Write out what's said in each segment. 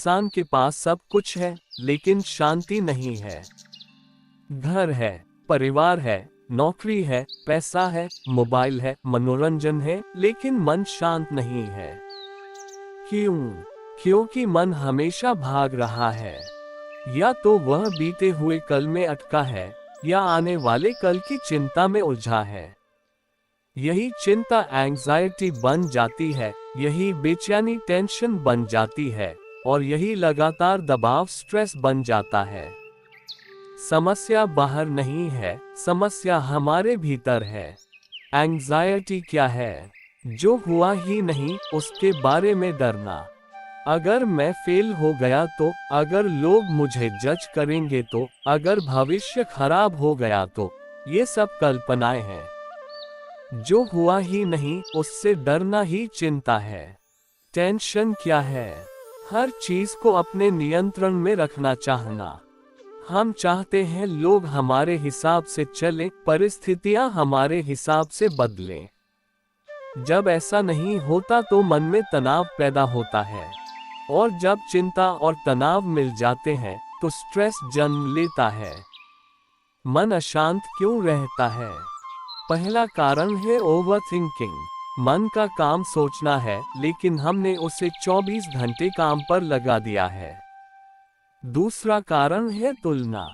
इंसान के पास सब कुछ है, लेकिन शांति नहीं है। घर है, परिवार है, नौकरी है, पैसा है, मोबाइल है, मनोरंजन है, लेकिन मन शांत नहीं है। क्यों? क्योंकि मन हमेशा भाग रहा है। या तो वह बीते हुए कल में अटका है, या आने वाले कल की चिंता में उलझा है। यही चिंता एंग्जाइटी बन जाती है, यही बेचैनी टेंशन बन जाती है, और यही लगातार दबाव स्ट्रेस बन जाता है। समस्या बाहर नहीं है, समस्या हमारे भीतर है। एंग्जाइटी क्या है? जो हुआ ही नहीं उसके बारे में डरना। अगर मैं फेल हो गया तो, अगर लोग मुझे जज करेंगे तो, अगर भविष्य खराब हो गया तो, ये सब कल्पनाएं हैं। जो हुआ ही नहीं उससे डरना ही चिंता है। टेंशन क्या है? हर चीज को अपने नियंत्रण में रखना चाहना। हम चाहते हैं लोग हमारे हिसाब से चलें, परिस्थितियां हमारे हिसाब से बदलें। जब ऐसा नहीं होता तो मन में तनाव पैदा होता है, और जब चिंता और तनाव मिल जाते हैं तो स्ट्रेस जन्म लेता है। मन अशांत क्यों रहता है? पहला कारण है ओवरथिंकिंग। मन का काम सोचना है, लेकिन हमने उसे 24 घंटे काम पर लगा दिया है। दूसरा कारण है तुलना।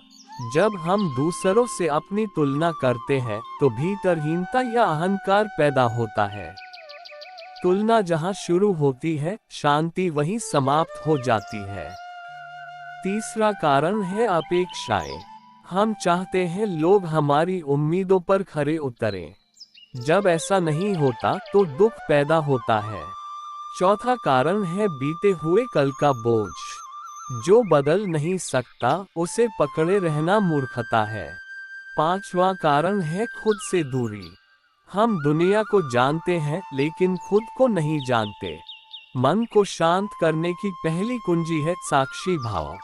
जब हम दूसरों से अपनी तुलना करते हैं तो भीतरहीनता या अहंकार पैदा होता है। तुलना जहां शुरू होती है, शांति वहीं समाप्त हो जाती है। तीसरा कारण है अपेक्षाएं। हम चाहते हैं लोग हमारी उम्मीदों पर खरे उतरें। जब ऐसा नहीं होता तो दुख पैदा होता है। चौथा कारण है बीते हुए कल का बोझ। जो बदल नहीं सकता उसे पकड़े रहना मूर्खता है। पांचवा कारण है खुद से दूरी। हम दुनिया को जानते हैं, लेकिन खुद को नहीं जानते। मन को शांत करने की पहली कुंजी है साक्षी भाव।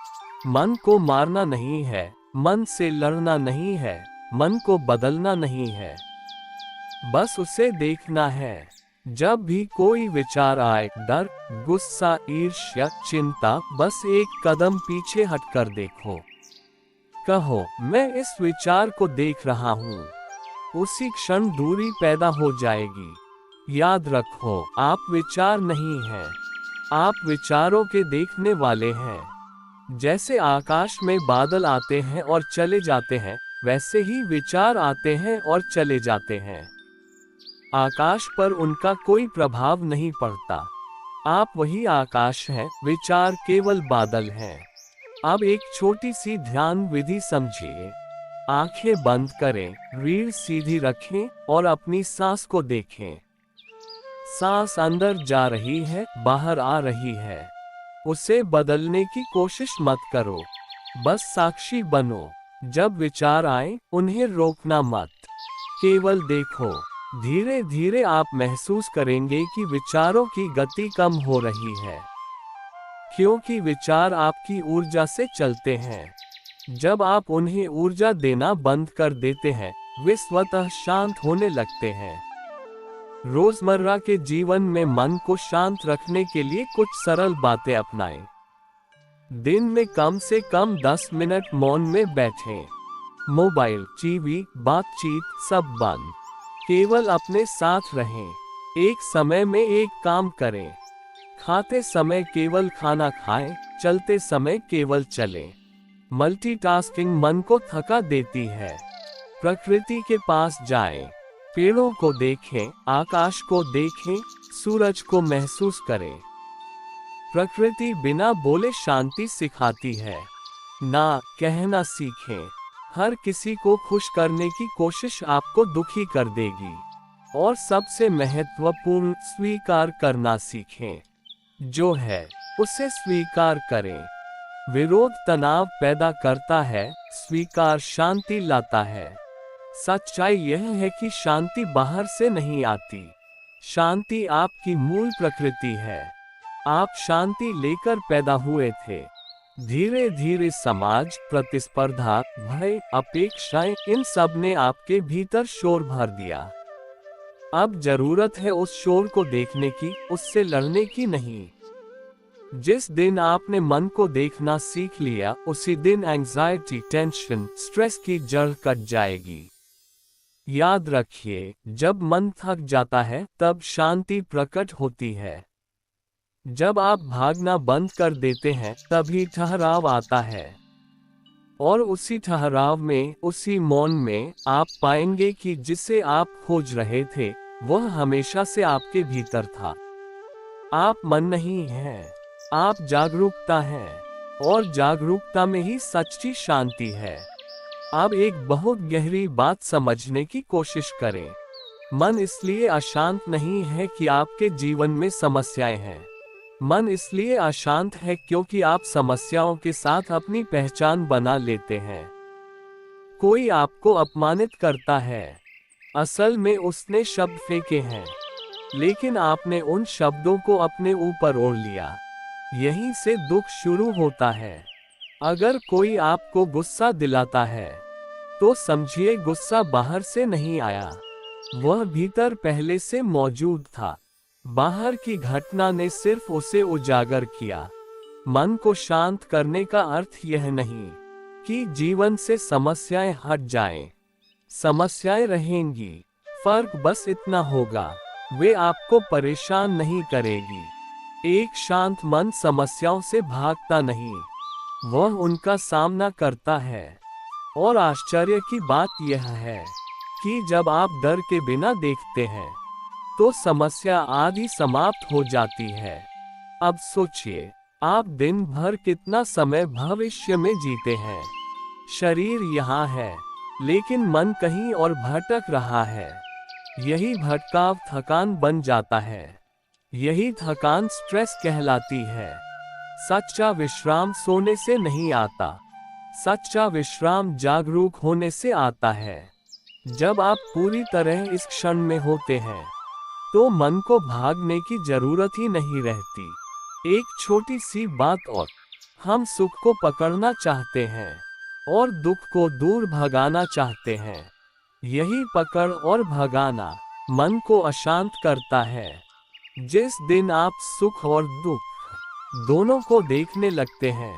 मन को मारना नहीं है, मन से लड़ना नहीं है, मन को बदलना नहीं है, बस उसे देखना है। जब भी कोई विचार आए, डर, गुस्सा, ईर्ष्या, चिंता, बस एक कदम पीछे हटकर देखो। कहो, मैं इस विचार को देख रहा हूँ। उसी क्षण दूरी पैदा हो जाएगी। याद रखो, आप विचार नहीं हैं, आप विचारों के देखने वाले हैं। जैसे आकाश में बादल आते हैं और चले जाते हैं, वैसे ही विचार आते हैं और चले जाते हैं। आकाश पर उनका कोई प्रभाव नहीं पड़ता। आप वही आकाश हैं, विचार केवल बादल हैं। अब एक छोटी सी ध्यान विधि समझिए। आंखें बंद करें, रीढ़ सीधी रखें और अपनी सांस को देखें। सांस अंदर जा रही है, बाहर आ रही है। उसे बदलने की कोशिश मत करो, बस साक्षी बनो। जब विचार आए, उन्हें रोकना मत, केवल देखो। धीरे धीरे आप महसूस करेंगे कि विचारों की गति कम हो रही है, क्योंकि विचार आपकी ऊर्जा से चलते हैं। जब आप उन्हें ऊर्जा देना बंद कर देते हैं, वे स्वतः शांत होने लगते हैं। रोजमर्रा के जीवन में मन को शांत रखने के लिए कुछ सरल बातें अपनाएं। दिन में कम से कम 10 मिनट मौन में बैठें। मोबाइल, टीवी, बातचीत सब बंद। केवल अपने साथ रहें। एक समय में एक काम करें। खाते समय केवल खाना खाएं, चलते समय केवल चलें। मल्टीटास्किंग मन को थका देती है। प्रकृति के पास जाएं। पेड़ों को देखें, आकाश को देखें, सूरज को महसूस करें। प्रकृति बिना बोले शांति सिखाती है। ना कहना सीखें। हर किसी को खुश करने की कोशिश आपको दुखी कर देगी। और सबसे महत्वपूर्ण, स्वीकार करना सीखें। जो है उसे स्वीकार करें। विरोध तनाव पैदा करता है, स्वीकार शांति लाता है। सच्चाई यह है कि शांति बाहर से नहीं आती। शांति आपकी मूल प्रकृति है। आप शांति लेकर पैदा हुए थे। धीरे धीरे समाज, प्रतिस्पर्धा, भय, अपेक्षाएं, इन सब ने आपके भीतर शोर भर दिया। अब जरूरत है उस शोर को देखने की, उससे लड़ने की नहीं। जिस दिन आपने मन को देखना सीख लिया, उसी दिन एंजाइटी, टेंशन, स्ट्रेस की जड़ कट जाएगी। याद रखिए, जब मन थक जाता है तब शांति प्रकट होती है। जब आप भागना बंद कर देते हैं तभी ठहराव आता है, और उसी ठहराव में, उसी मौन में आप पाएंगे कि जिसे आप खोज रहे थे वह हमेशा से आपके भीतर था। आप मन नहीं हैं, आप जागरूकता हैं, और जागरूकता में ही सच्ची शांति है। अब एक बहुत गहरी बात समझने की कोशिश करें। मन इसलिए अशांत नहीं है कि आपके जीवन में समस्याएं हैं। मन इसलिए अशांत है क्योंकि आप समस्याओं के साथ अपनी पहचान बना लेते हैं। कोई आपको अपमानित करता है, असल में उसने शब्द फेंके हैं, लेकिन आपने उन शब्दों को अपने ऊपर ओढ़ लिया। यहीं से दुख शुरू होता है। अगर कोई आपको गुस्सा दिलाता है तो समझिए गुस्सा बाहर से नहीं आया, वह भीतर पहले से मौजूद था। बाहर की घटना ने सिर्फ उसे उजागर किया। मन को शांत करने का अर्थ यह नहीं कि जीवन से समस्याएं हट जाएं। समस्याएं रहेंगी, फर्क बस इतना होगा, वे आपको परेशान नहीं करेगी। एक शांत मन समस्याओं से भागता नहीं, वह उनका सामना करता है। और आश्चर्य की बात यह है कि जब आप डर के बिना देखते हैं तो समस्या आधी समाप्त हो जाती है। अब सोचिए, आप दिन भर कितना समय भविष्य में जीते हैं। शरीर यहाँ है, लेकिन मन कहीं और भटक रहा है। यही भटकाव थकान बन जाता है। यही थकान स्ट्रेस कहलाती है। सच्चा विश्राम सोने से नहीं आता, सच्चा विश्राम जागरूक होने से आता है। जब आप पूरी तरह इस क्षण में होते हैं तो मन को भागने की जरूरत ही नहीं रहती। एक छोटी सी बात और, हम सुख को पकड़ना चाहते हैं और दुख को दूर भगाना चाहते हैं। यही पकड़ और भगाना मन को अशांत करता है। जिस दिन आप सुख और दुख दोनों को देखने लगते हैं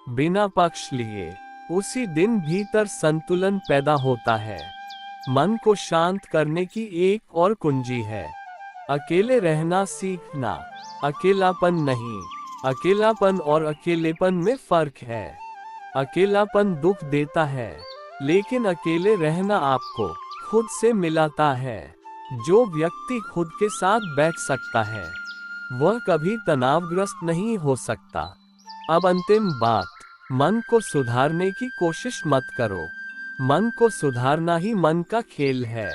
बिना पक्ष लिए, उसी दिन भीतर संतुलन पैदा होता है। मन को शांत करने की एक और कुंजी है अकेले रहना सीखना। अकेलापन नहीं, अकेलापन और अकेलेपन में फर्क है। अकेलापन दुख देता है, लेकिन अकेले रहना आपको खुद से मिलाता है। जो व्यक्ति खुद के साथ बैठ सकता है वह कभी तनावग्रस्त नहीं हो सकता। अब अंतिम बात, मन को सुधारने की कोशिश मत करो। मन को सुधारना ही मन का खेल है।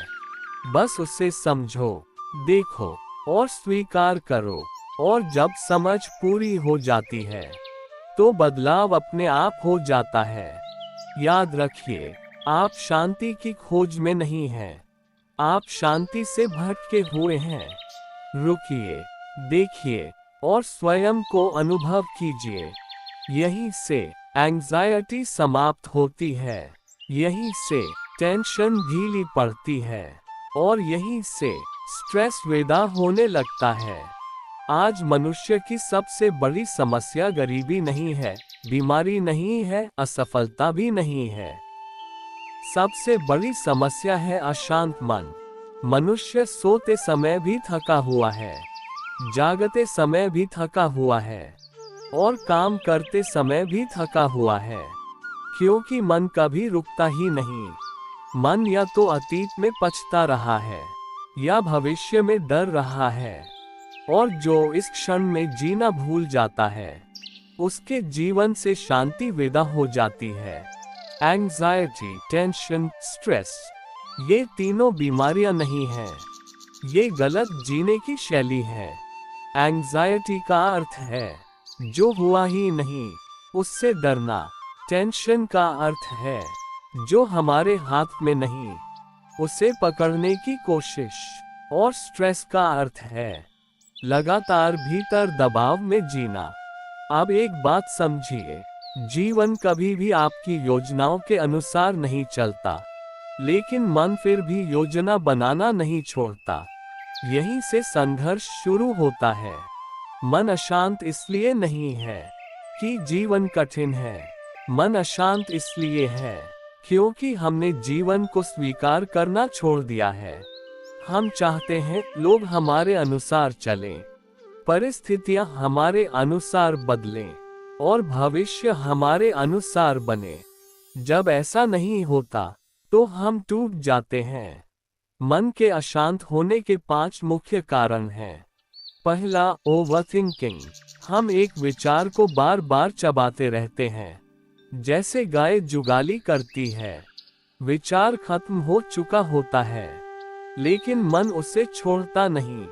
बस उसे समझो, देखो और स्वीकार करो, और जब समझ पूरी हो जाती है तो बदलाव अपने आप हो जाता है। याद रखिए, आप शांति की खोज में नहीं हैं, आप शांति से भटके हुए हैं। रुकिए, देखिए और स्वयं को अनुभव कीजिए। यहीं से एंजाइटी समाप्त होती है, यहीं से टेंशन ढीली पड़ती है, और यहीं से स्ट्रेस विदा होने लगता है। आज मनुष्य की सबसे बड़ी समस्या गरीबी नहीं है, बीमारी नहीं है, असफलता भी नहीं है। सबसे बड़ी समस्या है अशांत मन। मनुष्य सोते समय भी थका हुआ है, जागते समय भी थका हुआ है, और काम करते समय भी थका हुआ है, क्योंकि मन कभी रुकता ही नहीं। मन या तो अतीत में पछता रहा है या भविष्य में डर रहा है, और जो इस क्षण में जीना भूल जाता है उसके जीवन से शांति विदा हो जाती है। एंजाइटी, टेंशन, स्ट्रेस, ये तीनों बीमारियां नहीं हैं, ये गलत जीने की शैली है। एंजाइटी का अर्थ है जो हुआ ही नहीं उससे डरना। टेंशन का अर्थ है जो हमारे हाथ में नहीं उसे पकड़ने की कोशिश। और स्ट्रेस का अर्थ है लगातार भीतर दबाव में जीना। अब एक बात समझिए, जीवन कभी भी आपकी योजनाओं के अनुसार नहीं चलता, लेकिन मन फिर भी योजना बनाना नहीं छोड़ता। यहीं से संघर्ष शुरू होता है। मन अशांत इसलिए नहीं है कि जीवन कठिन है। मन अशांत इसलिए है क्योंकि हमने जीवन को स्वीकार करना छोड़ दिया है। हम चाहते हैं लोग हमारे अनुसार चलें, परिस्थितियां हमारे अनुसार बदलें और भविष्य हमारे अनुसार बने। जब ऐसा नहीं होता तो हम टूट जाते हैं। मन के अशांत होने के 5 मुख्य कारण हैं। पहला, ओवरथिंकिंग। हम एक विचार को बार बार चबाते रहते हैं, जैसे गाय जुगाली करती है। विचार खत्म हो चुका होता है, लेकिन मन उसे छोड़ता नहीं।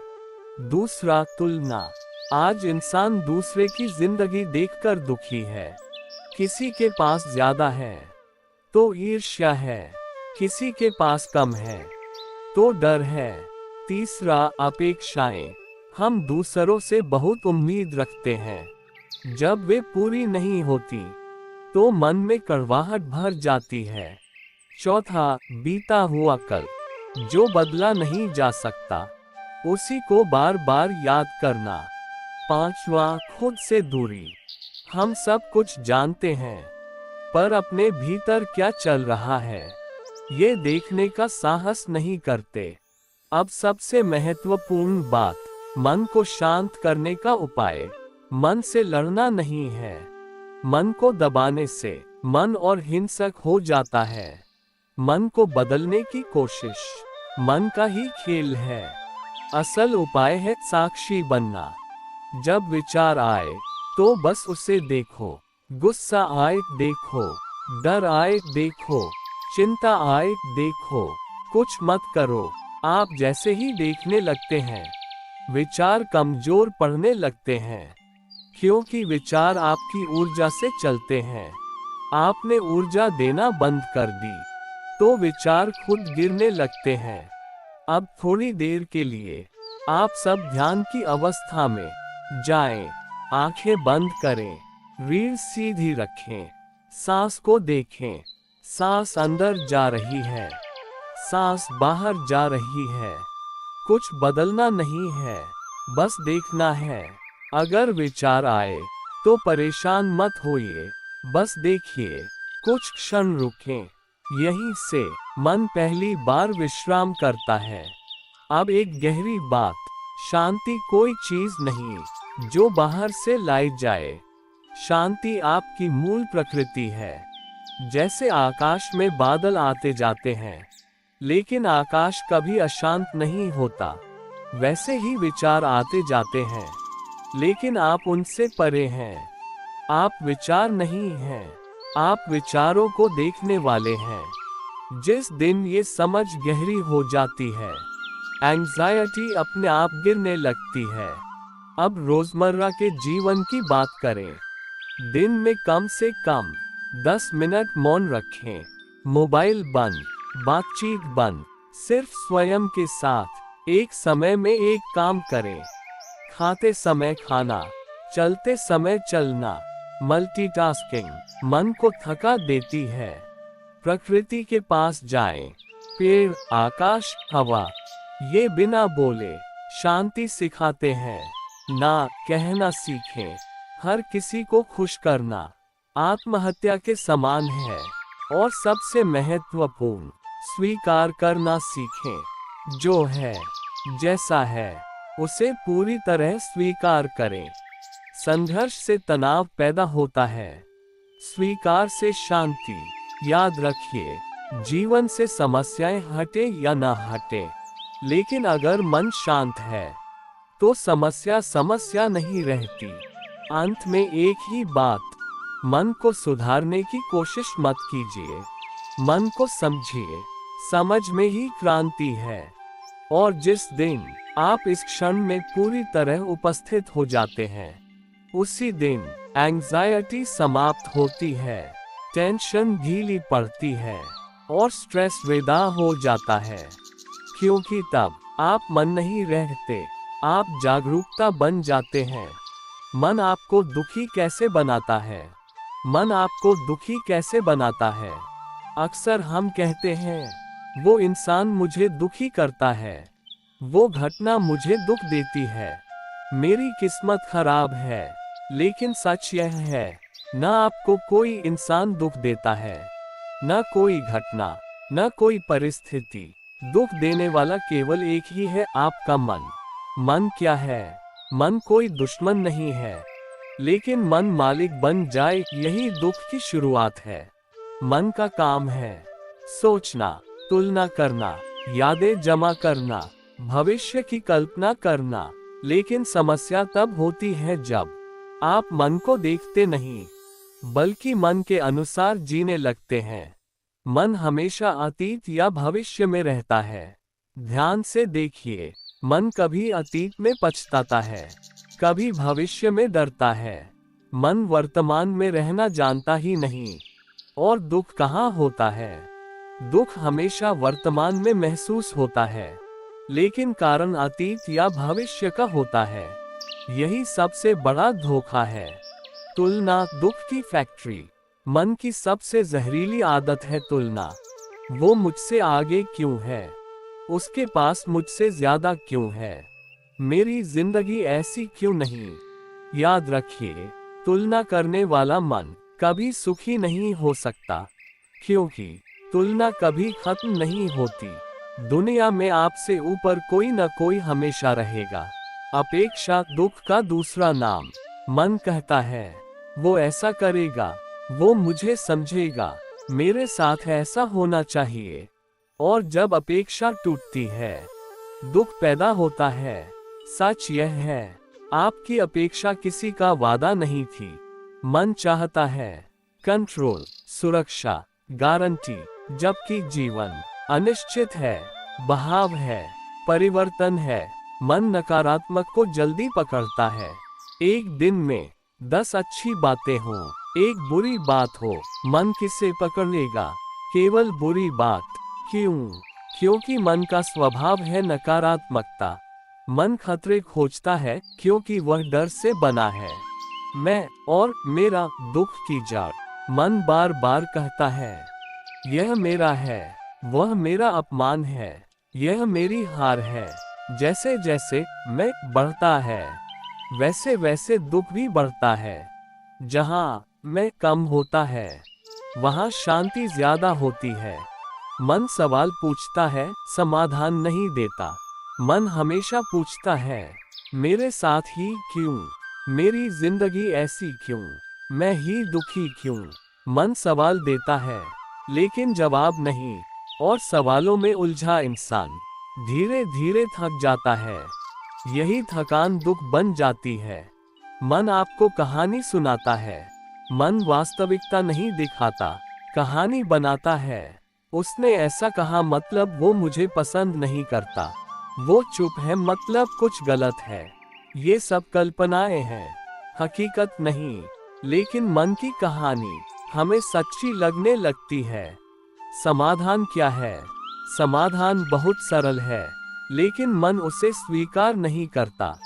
दूसरा, तुलना। आज इंसान दूसरे की जिंदगी देखकर दुखी है। किसी के पास ज्यादा है तो ईर्ष्या है, किसी के पास कम है तो डर है। तीसरा, अपेक्षाएं। हम दूसरों से बहुत उम्मीद रखते हैं। जब वे पूरी नहीं होती तो मन में कड़वाहट भर जाती है। चौथा, बीता हुआ कल। जो बदला नहीं जा सकता उसी को बार बार याद करना। पांचवा, खुद से दूरी। हम सब कुछ जानते हैं, पर अपने भीतर क्या चल रहा है ये देखने का साहस नहीं करते। अब सबसे महत्वपूर्ण बात, मन को शांत करने का उपाय। मन से लड़ना नहीं है। मन को दबाने से मन और हिंसक हो जाता है। मन को बदलने की कोशिश मन का ही खेल है। असल उपाय है साक्षी बनना। जब विचार आए तो बस उसे देखो। गुस्सा आए देखो, डर आए देखो, चिंता आए देखो, कुछ मत करो। आप जैसे ही देखने लगते हैं, विचार कमजोर पड़ने लगते हैं, क्योंकि विचार आपकी ऊर्जा से चलते हैं। आपने ऊर्जा देना बंद कर दी तो विचार खुद गिरने लगते हैं। अब थोड़ी देर के लिए आप सब ध्यान की अवस्था में जाएं, आंखें बंद करें, रीढ़ सीधी रखें, सांस को देखें। सांस अंदर जा रही है, सांस बाहर जा रही है। कुछ बदलना नहीं है, बस देखना है। अगर विचार आए तो परेशान मत होइए, बस देखिए। कुछ क्षण रुकें। यहीं से मन पहली बार विश्राम करता है। अब एक गहरी बात, शांति कोई चीज नहीं जो बाहर से लाई जाए। शांति आपकी मूल प्रकृति है। जैसे आकाश में बादल आते जाते हैं, लेकिन आकाश कभी अशांत नहीं होता, वैसे ही विचार आते जाते हैं, लेकिन आप उनसे परे हैं। आप विचार नहीं हैं, आप विचारों को देखने वाले हैं। जिस दिन ये समझ गहरी हो जाती है, एंग्जायटी अपने आप गिरने लगती है। अब रोजमर्रा के जीवन की बात करें। दिन में कम से कम 10 मिनट मौन रखें। मोबाइल बंद, बातचीत बंद, सिर्फ स्वयं के साथ एक समय में एक काम करें। खाते समय खाना, चलते समय चलना। मल्टीटास्किंग मन को थका देती है। प्रकृति के पास जाएं। पेड़, आकाश, हवा, ये बिना बोले शांति सिखाते हैं। ना कहना सीखें। हर किसी को खुश करना आत्महत्या के समान है। और सबसे महत्वपूर्ण, स्वीकार करना सीखें। जो है, जैसा है, उसे पूरी तरह स्वीकार करें। संघर्ष से तनाव पैदा होता है, स्वीकार से शांति। याद रखिए, जीवन से समस्याएं हटे या ना हटे, लेकिन अगर मन शांत है तो समस्या नहीं रहती। अंत में एक ही बात, मन को सुधारने की कोशिश मत कीजिए। मन को समझिए, समझ में ही क्रांति है। और जिस दिन आप इस क्षण में पूरी तरह उपस्थित हो जाते हैं, उसी दिन एंग्जायटी समाप्त होती है, टेंशन ढीली पड़ती है और स्ट्रेस विदा हो जाता है। क्योंकि तब आप मन नहीं रहते, आप जागरूकता बन जाते हैं। मन आपको दुखी कैसे बनाता है? मन आपको दुखी कैसे बनाता है? अक्सर हम कहते हैं, वो इंसान मुझे दुखी करता है, वो घटना मुझे दुख देती है। मेरी किस्मत खराब है, लेकिन सच यह है, न आपको कोई इंसान दुख देता है, न कोई घटना, न कोई परिस्थिति। दुख देने वाला केवल एक ही है, आपका मन। मन क्या है? मन कोई दुश्मन नहीं है, लेकिन मन मालिक बन जाए यही दुख की शुरुआत है। मन का काम है सोचना, तुलना करना, यादें जमा करना, भविष्य की कल्पना करना। लेकिन समस्या तब होती है जब आप मन को देखते नहीं, बल्कि मन के अनुसार जीने लगते हैं। मन हमेशा अतीत या भविष्य में रहता है। ध्यान से देखिए, मन कभी अतीत में पछताता है, कभी भविष्य में डरता है। मन वर्तमान में रहना जानता ही नहीं। और दुख कहाँ होता है? दुख हमेशा वर्तमान में महसूस होता है, लेकिन कारण अतीत या भविष्य का होता है। यही सबसे बड़ा धोखा है। तुलना दुख की फैक्ट्री। मन की सबसे जहरीली आदत है तुलना। वो मुझसे आगे क्यों है? उसके पास मुझसे ज्यादा क्यों है? मेरी जिंदगी ऐसी क्यों नहीं? याद रखिए, तुलना करने वाला मन कभी सुखी नहीं हो सकता, क्योंकि तुलना कभी खत्म नहीं होती। दुनिया में आपसे ऊपर कोई न कोई हमेशा रहेगा। अपेक्षा दुख का दूसरा नाम। मन कहता है, वो ऐसा करेगा, वो मुझे समझेगा, मेरे साथ ऐसा होना चाहिए। और जब अपेक्षा टूटती है, दुख पैदा होता है। सच यह है, आपकी अपेक्षा किसी का वादा नहीं थी। मन चाहता है कंट्रोल, सुरक्षा, गारंटी, जबकि जीवन अनिश्चित है, बहाव है, परिवर्तन है। मन नकारात्मक को जल्दी पकड़ता है। एक दिन में 10 अच्छी बातें हों, एक बुरी बात हो, मन किसे पकड़ लेगा? केवल बुरी बात। क्यों? क्योंकि मन का स्वभाव है नकारात्मकता। मन खतरे खोजता है क्योंकि वह डर से बना है। मैं और मेरा दुख की जड़। मन बार बार कहता है, यह मेरा है, वह मेरा अपमान है, यह मेरी हार है। जैसे जैसे मैं बढ़ता है, वैसे वैसे दुख भी बढ़ता है। जहाँ मैं कम होता है, वहाँ शांति ज्यादा होती है। मन सवाल पूछता है, समाधान नहीं देता। मन हमेशा पूछता है, मेरे साथ ही क्यों? मेरी जिंदगी ऐसी क्यों? मैं ही दुखी क्यों? मन सवाल देता है, लेकिन जवाब नहीं। और सवालों में उलझा इंसान धीरे धीरे थक जाता है। यही थकान दुख बन जाती है। मन आपको कहानी सुनाता है। मन वास्तविकता नहीं दिखाता, कहानी बनाता है। उसने ऐसा कहा मतलब वो मुझे पसंद नहीं करता। वो चुप है मतलब कुछ गलत है। ये सब कल्पनाएं हैं, हकीकत नहीं। लेकिन मन की कहानी हमें सच्ची लगने लगती है। समाधान क्या है? समाधान बहुत सरल है, लेकिन मन उसे स्वीकार नहीं करता।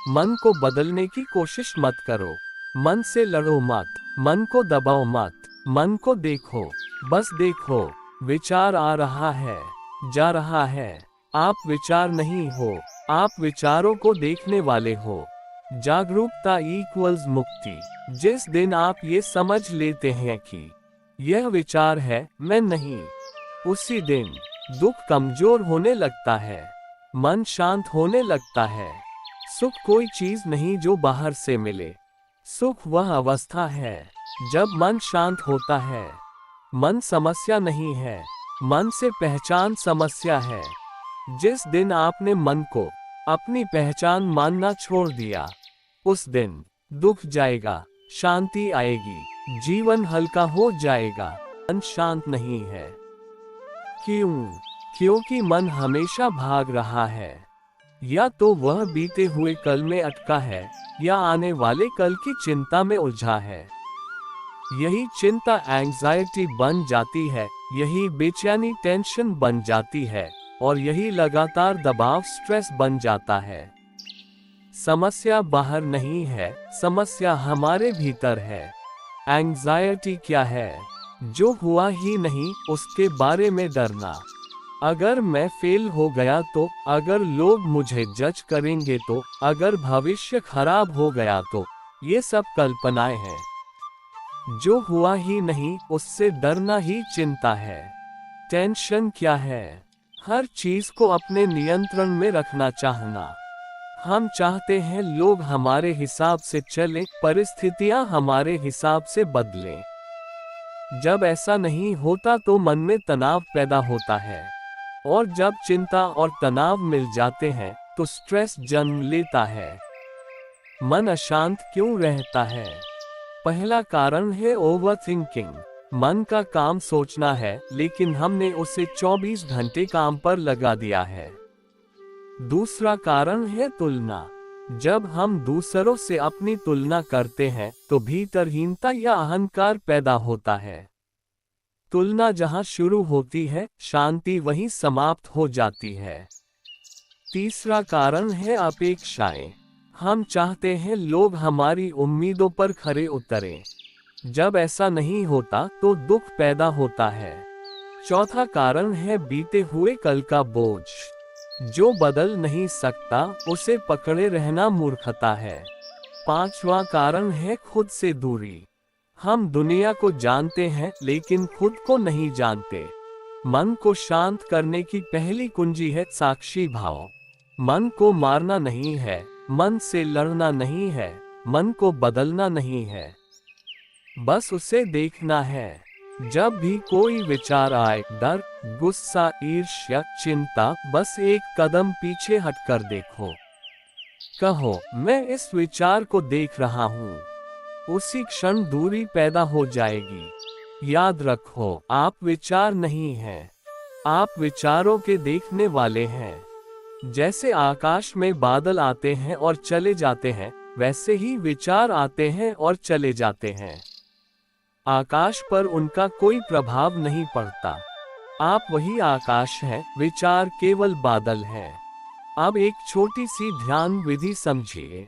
मन को बदलने की कोशिश मत करो। मन से लड़ो मत, मन को दबाओ मत। मन को देखो, बस देखो। विचार आ रहा है, जा रहा है। आप विचार नहीं हो, आप विचारों को देखने वाले हो। जागरूकता इक्वल्स मुक्ति। जिस दिन आप ये समझ लेते हैं कि यह विचार है, मैं नहीं, उसी दिन दुख कमजोर होने लगता है, मन शांत होने लगता है। सुख कोई चीज नहीं जो बाहर से मिले। सुख वह अवस्था है जब मन शांत होता है। मन समस्या नहीं है, मन से पहचान समस्या है। जिस दिन आपने मन को अपनी पहचान मानना छोड़ दिया, उस दिन दुख जाएगा, शांति आएगी, जीवन हल्का हो जाएगा। मन शांत नहीं है। क्यों? क्योंकि मन हमेशा भाग रहा है। या तो वह बीते हुए कल में अटका है, या आने वाले कल की चिंता में उलझा है। यही चिंता एंग्जाइटी बन जाती है, यही बेचैनी टेंशन बन जाती है, और यही लगातार दबाव स्ट्रेस बन जाता है। समस्या बाहर नहीं है, समस्या हमारे भीतर है। एंग्जाइटी क्या है? जो हुआ ही नहीं उसके बारे में डरना। अगर मैं फेल हो गया तो, अगर लोग मुझे जज करेंगे तो, अगर भविष्य खराब हो गया तो, ये सब कल्पनाएं हैं। जो हुआ ही नहीं उससे डरना ही चिंता है। टेंशन क्या है? हर चीज को अपने नियंत्रण में रखना चाहना। हम चाहते हैं लोग हमारे हिसाब से चलें, परिस्थितियां हमारे हिसाब से बदलें। जब ऐसा नहीं होता तो मन में तनाव पैदा होता है, और जब चिंता और तनाव मिल जाते हैं तो स्ट्रेस जन्म लेता है। मन अशांत क्यों रहता है? पहला कारण है ओवरथिंकिंग। मन का काम सोचना है, लेकिन हमने उसे 24 घंटे काम पर लगा दिया है। दूसरा कारण है तुलना। जब हम दूसरों से अपनी तुलना करते हैं तो भीतरहीनता या अहंकार पैदा होता है। तुलना जहां शुरू होती है, शांति वहीं समाप्त हो जाती है। तीसरा कारण है अपेक्षाएं। हम चाहते हैं लोग हमारी उम्मीदों पर खरे उतरें। जब ऐसा नहीं होता तो दुख पैदा होता है। चौथा कारण है बीते हुए कल का बोझ। जो बदल नहीं सकता उसे पकड़े रहना मूर्खता है। पांचवा कारण है खुद से दूरी। हम दुनिया को जानते हैं लेकिन खुद को नहीं जानते। मन को शांत करने की पहली कुंजी है साक्षी भाव। मन को मारना नहीं है, मन से लड़ना नहीं है, मन को बदलना नहीं है, बस उसे देखना है। जब भी कोई विचार आए, डर, गुस्सा, ईर्ष्या, चिंता, बस एक कदम पीछे हटकर देखो। कहो, मैं इस विचार को देख रहा हूँ। उसी क्षण दूरी पैदा हो जाएगी। याद रखो, आप विचार नहीं हैं, आप विचारों के देखने वाले हैं। जैसे आकाश में बादल आते हैं और चले जाते हैं, वैसे ही विचार आते हैं और चले जाते हैं। आकाश पर उनका कोई प्रभाव नहीं पड़ता। आप वही आकाश हैं, विचार केवल बादल हैं। अब एक छोटी सी ध्यान विधि समझिए।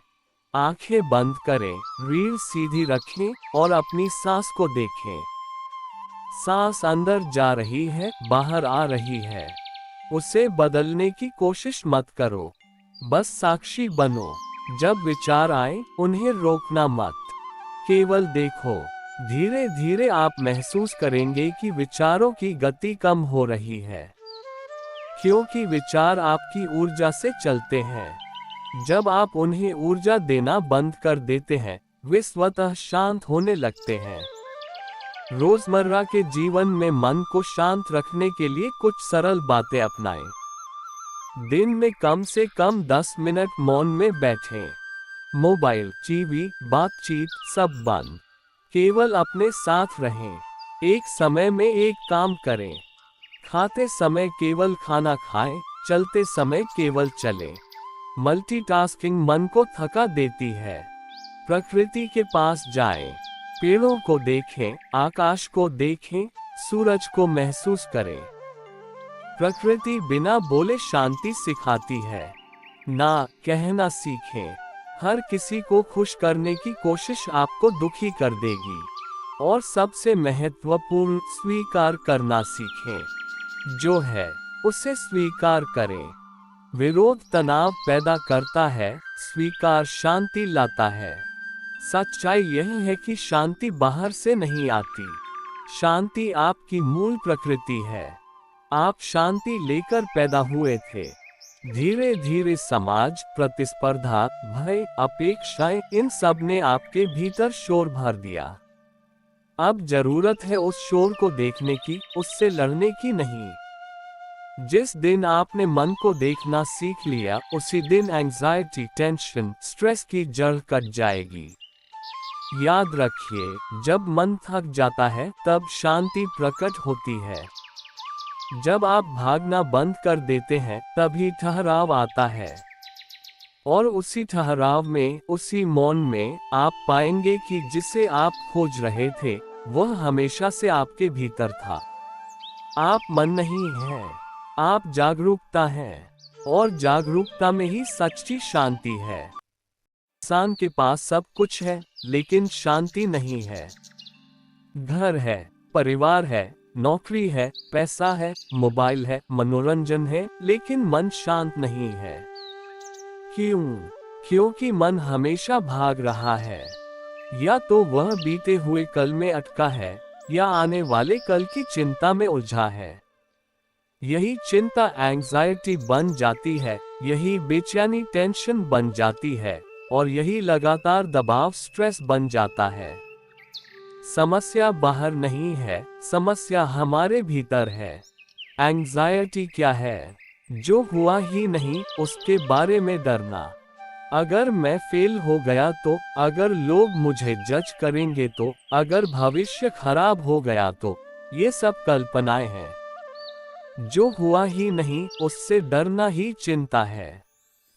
आंखें बंद करें, रीढ़ सीधी रखें और अपनी सांस को देखें। सांस अंदर जा रही है, बाहर आ रही है। उसे बदलने की कोशिश मत करो, बस साक्षी बनो। जब विचार आए, उन्हें रोकना मत, केवल देखो। धीरे धीरे आप महसूस करेंगे कि विचारों की गति कम हो रही है, क्योंकि विचार आपकी ऊर्जा से चलते हैं। जब आप उन्हें ऊर्जा देना बंद कर देते हैं, वे स्वतः शांत होने लगते हैं। रोजमर्रा के जीवन में मन को शांत रखने के लिए कुछ सरल बातें अपनाएं। दिन में कम से कम 10 मिनट मौन में बैठें। मोबाइल, टीवी, बातचीत सब बंद। केवल अपने साथ रहें। एक समय में एक काम करें। खाते समय केवल खाना खाएं, चलते समय केवल चलें। मल्टीटास्किंग मन को थका देती है। प्रकृति के पास जाएं। पेड़ों को देखें, आकाश को देखें, सूरज को महसूस करें। प्रकृति बिना बोले शांति सिखाती है। ना कहना सीखें। हर किसी को खुश करने की कोशिश आपको दुखी कर देगी। और सबसे महत्वपूर्ण, स्वीकार करना सीखें। जो है उसे स्वीकार करें। विरोध तनाव पैदा करता है, स्वीकार शांति लाता है। सच्चाई यह है कि शांति बाहर से नहीं आती। शांति आपकी मूल प्रकृति है। आप शांति लेकर पैदा हुए थे। धीरे धीरे समाज, प्रतिस्पर्धा, भय, अपेक्षाएं, इन सब ने आपके भीतर शोर भर दिया। अब जरूरत है उस शोर को देखने की, उससे लड़ने की नहीं। जिस दिन आपने मन को देखना सीख लिया, उसी दिन एंजाइटी, टेंशन, स्ट्रेस की जड़ कट जाएगी। याद रखिए, जब मन थक जाता है तब शांति प्रकट होती है। जब आप भागना बंद कर देते हैं तभी ठहराव आता है। और उसी ठहराव में, उसी मौन में आप पाएंगे कि जिसे आप खोज रहे थे वह हमेशा से आपके भीतर था। आप मन नहीं हैं, आप जागरूकता हैं। और जागरूकता में ही सच्ची शांति है। इंसान के पास सब कुछ है, लेकिन शांति नहीं है। घर है, परिवार है, नौकरी है, पैसा है, मोबाइल है, मनोरंजन है, लेकिन मन शांत नहीं है। क्यों? क्योंकि मन हमेशा भाग रहा है। या तो वह बीते हुए कल में अटका है, या आने वाले कल की चिंता में उलझा है। यही चिंता एंग्जाइटी बन जाती है, यही बेचैनी टेंशन बन जाती है, और यही लगातार दबाव स्ट्रेस बन जाता है। समस्या बाहर नहीं है, समस्या हमारे भीतर है। एंग्जाइटी क्या है? जो हुआ ही नहीं उसके बारे में डरना। अगर मैं फेल हो गया तो, अगर लोग मुझे जज करेंगे तो, अगर भविष्य खराब हो गया तो, ये सब कल्पनाएं हैं। जो हुआ ही नहीं उससे डरना ही चिंता है।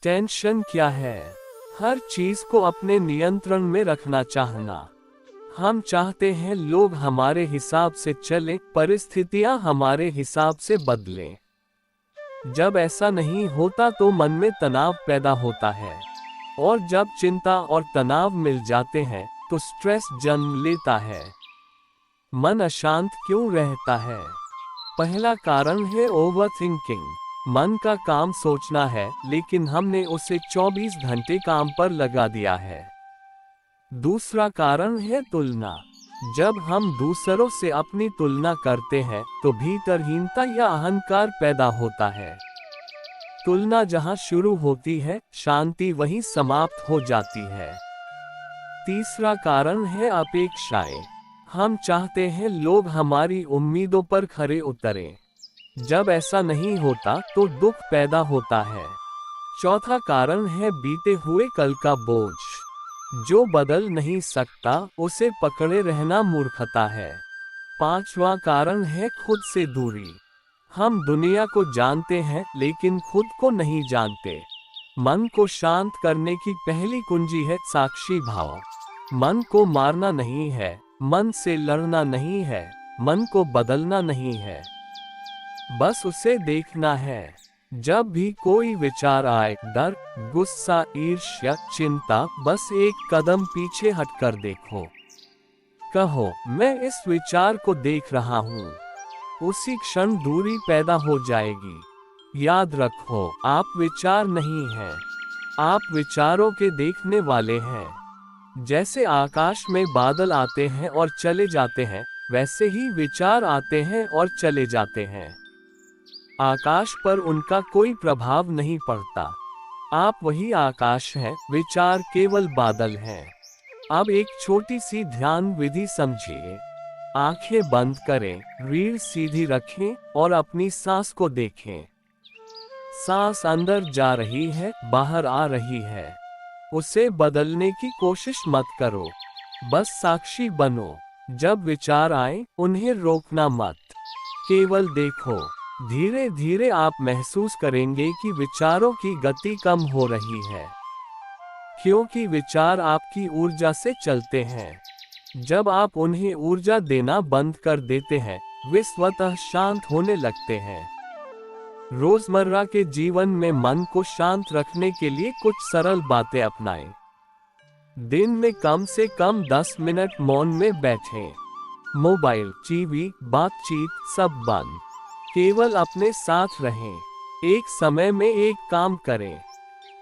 टेंशन क्या है? हर चीज को अपने नियंत्रण में रखना चाहना। हम चाहते हैं लोग हमारे हिसाब से चलें, परिस्थितियां हमारे हिसाब से बदलें। जब ऐसा नहीं होता तो मन में तनाव पैदा होता है, और जब चिंता और तनाव मिल जाते हैं तो स्ट्रेस जन्म लेता है। मन अशांत क्यों रहता है? पहला कारण है ओवरथिंकिंग। मन का काम सोचना है, लेकिन हमने उसे 24 घंटे काम पर लगा दिया है। दूसरा कारण है तुलना। जब हम दूसरों से अपनी तुलना करते हैं तो भीतरहीनता या अहंकार पैदा होता है। तुलना जहां शुरू होती है, शांति वहीं समाप्त हो जाती है। तीसरा कारण है अपेक्षाएं। हम चाहते हैं लोग हमारी उम्मीदों पर खरे उतरें। जब ऐसा नहीं होता तो दुख पैदा होता है। चौथा कारण है बीते हुए कल का बोझ। जो बदल नहीं सकता उसे पकड़े रहना मूर्खता है। पांचवा कारण है खुद से दूरी। हम दुनिया को जानते हैं लेकिन खुद को नहीं जानते। मन को शांत करने की पहली कुंजी है साक्षी भाव। मन को मारना नहीं है, मन से लड़ना नहीं है, मन को बदलना नहीं है, बस उसे देखना है। जब भी कोई विचार आए, डर, गुस्सा, ईर्ष्या, चिंता, बस एक कदम पीछे हटकर देखो। कहो, मैं इस विचार को देख रहा हूँ। उसी क्षण दूरी पैदा हो जाएगी। याद रखो, आप विचार नहीं हैं, आप विचारों के देखने वाले हैं। जैसे आकाश में बादल आते हैं और चले जाते हैं, वैसे ही विचार आते हैं और चले जाते हैं। आकाश पर उनका कोई प्रभाव नहीं पड़ता। आप वही आकाश हैं, विचार केवल बादल हैं। अब एक छोटी सी ध्यान विधि समझिए। आंखें बंद करें, रीढ़ सीधी रखें और अपनी सांस को देखें। सांस अंदर जा रही है, बाहर आ रही है। उसे बदलने की कोशिश मत करो, बस साक्षी बनो। जब विचार आए, उन्हें रोकना मत, केवल देखो। धीरे धीरे आप महसूस करेंगे कि विचारों की गति कम हो रही है, क्योंकि विचार आपकी ऊर्जा से चलते हैं। जब आप उन्हें ऊर्जा देना बंद कर देते हैं, वे स्वतः शांत होने लगते हैं। रोजमर्रा के जीवन में मन को शांत रखने के लिए कुछ सरल बातें अपनाएं। दिन में कम से कम 10 मिनट मौन में बैठें। मोबाइल, टीवी, बातचीत सब बंद। केवल अपने साथ रहें। एक समय में एक काम करें।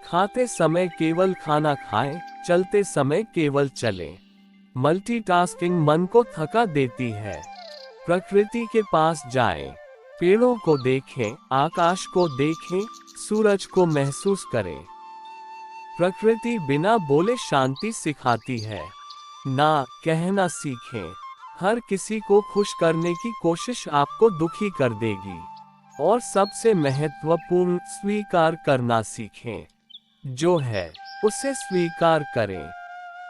खाते समय केवल खाना खाएं, चलते समय केवल चलें। मल्टीटास्किंग मन को थका देती है। प्रकृति के पास जाएं। पेड़ों को देखें, आकाश को देखें, सूरज को महसूस करें। प्रकृति बिना बोले शांति सिखाती है। ना कहना सीखें। हर किसी को खुश करने की कोशिश आपको दुखी कर देगी। और सबसे महत्वपूर्ण, स्वीकार करना सीखें। जो है उसे स्वीकार करें।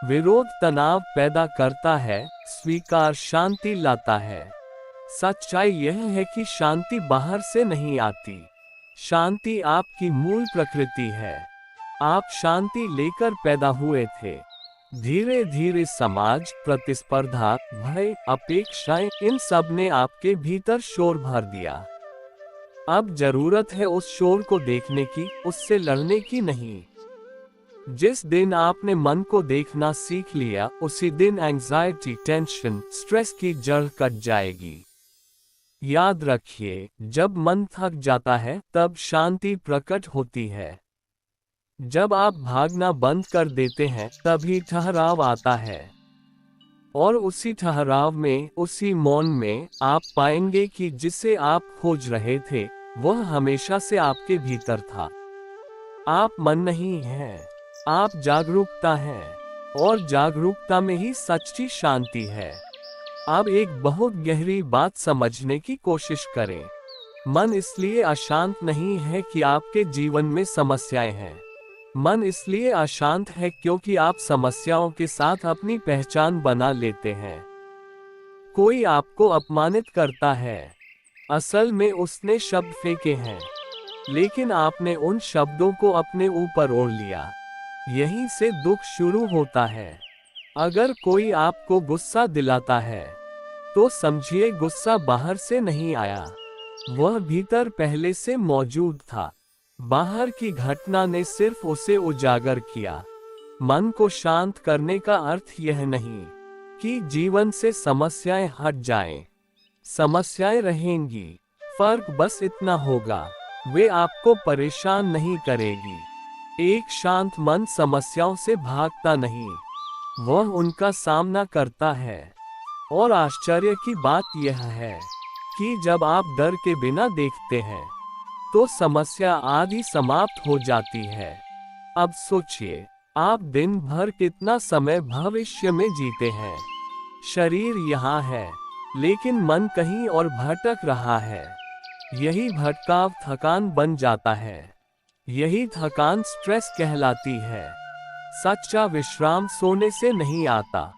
विरोध तनाव पैदा करता है, स्वीकार शांति लाता है। सच्चाई यह है कि शांति बाहर से नहीं आती। शांति आपकी मूल प्रकृति है। आप शांति लेकर पैदा हुए थे। धीरे धीरे समाज, प्रतिस्पर्धा, भय, अपेक्षाएं, इन सब ने आपके भीतर शोर भर दिया। अब जरूरत है उस शोर को देखने की, उससे लड़ने की नहीं। जिस दिन आपने मन को देखना सीख लिया, उसी दिन एंजाइटी, टेंशन, स्ट्रेस की जड़ कट जाएगी। याद रखिए, जब मन थक जाता है तब शांति प्रकट होती है। जब आप भागना बंद कर देते हैं तभी ठहराव आता है। और उसी ठहराव में, उसी मौन में आप पाएंगे कि जिसे आप खोज रहे थे वह हमेशा से आपके भीतर था। आप मन नहीं हैं, आप जागरूकता हैं, और जागरूकता में ही सच्ची शांति है। अब एक बहुत गहरी बात समझने की कोशिश करें। मन इसलिए अशांत नहीं है कि आपके जीवन में समस्याएं हैं। मन इसलिए अशांत है क्योंकि आप समस्याओं के साथ अपनी पहचान बना लेते हैं। कोई आपको अपमानित करता है, असल में उसने शब्द फेंके हैं, लेकिन आपने उन शब्दों को अपने ऊपर ओढ़ लिया। यहीं से दुख शुरू होता है। अगर कोई आपको गुस्सा दिलाता है तो समझिए गुस्सा बाहर से नहीं आया, वह भीतर पहले से मौजूद था। बाहर की घटना ने सिर्फ उसे उजागर किया। मन को शांत करने का अर्थ यह नहीं कि जीवन से समस्याएं हट जाएं। समस्याएं रहेंगी, फर्क बस इतना होगा, वे आपको परेशान नहीं करेगी। एक शांत मन समस्याओं से भागता नहीं, वह उनका सामना करता है। और आश्चर्य की बात यह है कि जब आप डर के बिना देखते हैं तो समस्या आधी समाप्त हो जाती है। अब सोचिए, आप दिन भर कितना समय भविष्य में जीते हैं। शरीर यहाँ है, लेकिन मन कहीं और भटक रहा है। यही भटकाव थकान बन जाता है। यही थकान स्ट्रेस कहलाती है। सच्चा विश्राम सोने से नहीं आता,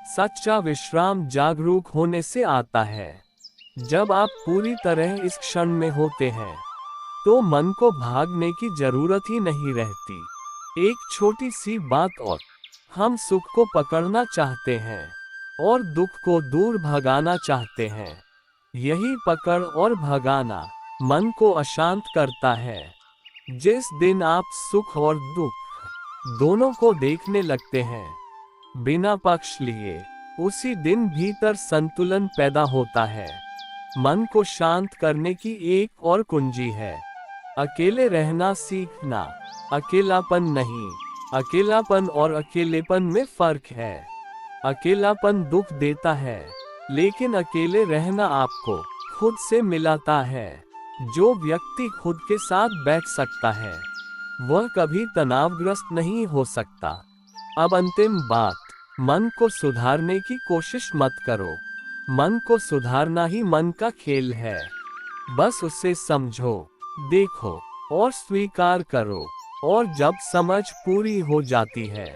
सच्चा विश्राम जागरूक होने से आता है। जब आप पूरी तरह इस क्षण में होते हैं तो मन को भागने की जरूरत ही नहीं रहती। एक छोटी सी बात और, हम सुख को पकड़ना चाहते हैं और दुख को दूर भगाना चाहते हैं। यही पकड़ और भगाना मन को अशांत करता है। जिस दिन आप सुख और दुख दोनों को देखने लगते हैं बिना पक्ष लिए, उसी दिन भीतर संतुलन पैदा होता है। मन को शांत करने की एक और कुंजी है, अकेले रहना सीखना। अकेलापन नहीं, अकेलापन और अकेलेपन में फर्क है। अकेलापन दुख देता है, लेकिन अकेले रहना आपको खुद से मिलाता है। जो व्यक्ति खुद के साथ बैठ सकता है वह कभी तनावग्रस्त नहीं हो सकता। अब अंतिम बात, मन को सुधारने की कोशिश मत करो। मन को सुधारना ही मन का खेल है। बस उसे समझो, देखो और स्वीकार करो। और जब समझ पूरी हो जाती है